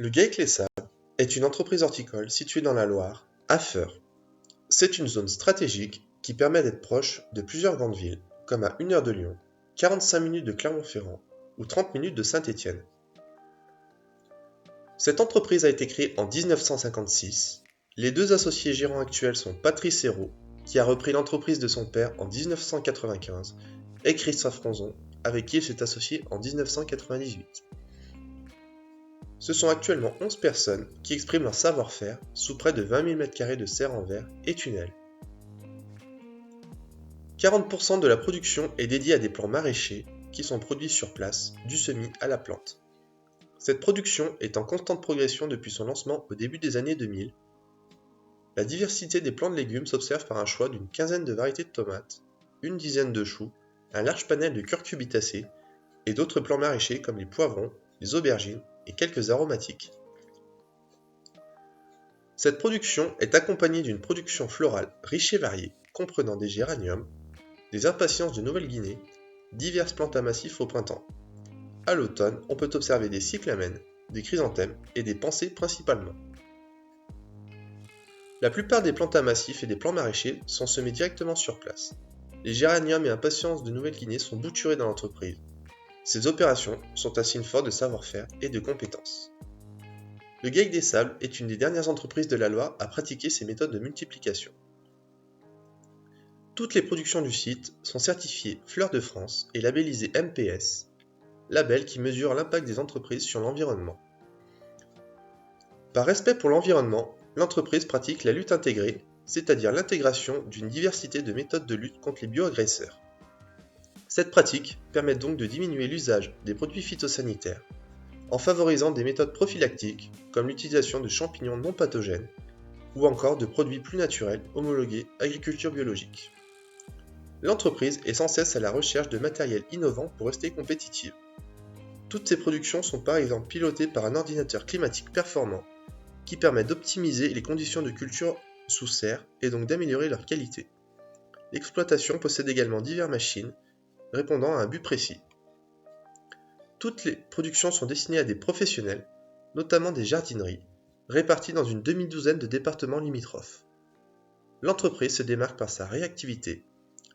Le Gaëclès est une entreprise horticole située dans la Loire, à Feurs. C'est une zone stratégique qui permet d'être proche de plusieurs grandes villes, comme à 1 heure de Lyon, 45 minutes de Clermont-Ferrand ou 30 minutes de Saint-Étienne. Cette entreprise a été créée en 1956. Les deux associés gérants actuels sont Patrice Hérault, qui a repris l'entreprise de son père en 1995, et Christophe Ronzon, avec qui il s'est associé en 1998. Ce sont actuellement 11 personnes qui expriment leur savoir-faire sous près de 20 000 m² de serre en verre et tunnels. 40% de la production est dédiée à des plants maraîchers qui sont produits sur place, du semis à la plante. Cette production est en constante progression depuis son lancement au début des années 2000. La diversité des plants de légumes s'observe par un choix d'une quinzaine de variétés de tomates, une dizaine de choux, un large panel de curcubitacées et d'autres plants maraîchers comme les poivrons, les aubergines et quelques aromatiques. Cette production est accompagnée d'une production florale riche et variée, comprenant des géraniums, des impatiences de Nouvelle-Guinée, diverses plantes à massifs au printemps. À l'automne, on peut observer des cyclamènes, des chrysanthèmes et des pensées principalement. La plupart des plantes à massifs et des plants maraîchers sont semés directement sur place. Les géraniums et impatiences de Nouvelle-Guinée sont bouturés dans l'entreprise. Ces opérations sont un signe fort de savoir-faire et de compétences. Le Gaec des Sables est une des dernières entreprises de la Loire à pratiquer ces méthodes de multiplication. Toutes les productions du site sont certifiées Fleurs de France et labellisées MPS, label qui mesure l'impact des entreprises sur l'environnement. Par respect pour l'environnement, l'entreprise pratique la lutte intégrée, c'est-à-dire l'intégration d'une diversité de méthodes de lutte contre les bioagresseurs. Cette pratique permet donc de diminuer l'usage des produits phytosanitaires, en favorisant des méthodes prophylactiques comme l'utilisation de champignons non pathogènes ou encore de produits plus naturels homologués agriculture biologique. L'entreprise est sans cesse à la recherche de matériel innovant pour rester compétitive. Toutes ces productions sont par exemple pilotées par un ordinateur climatique performant qui permet d'optimiser les conditions de culture sous serre et donc d'améliorer leur qualité. L'exploitation possède également diverses machines répondant à un but précis. Toutes les productions sont destinées à des professionnels, notamment des jardineries, réparties dans une demi-douzaine de départements limitrophes. L'entreprise se démarque par sa réactivité,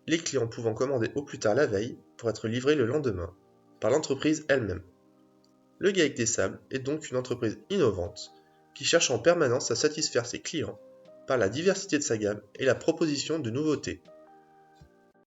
les clients pouvant commander au plus tard la veille pour être livrés le lendemain, par l'entreprise elle-même. Le Gaec des Sables est donc une entreprise innovante qui cherche en permanence à satisfaire ses clients par la diversité de sa gamme et la proposition de nouveautés.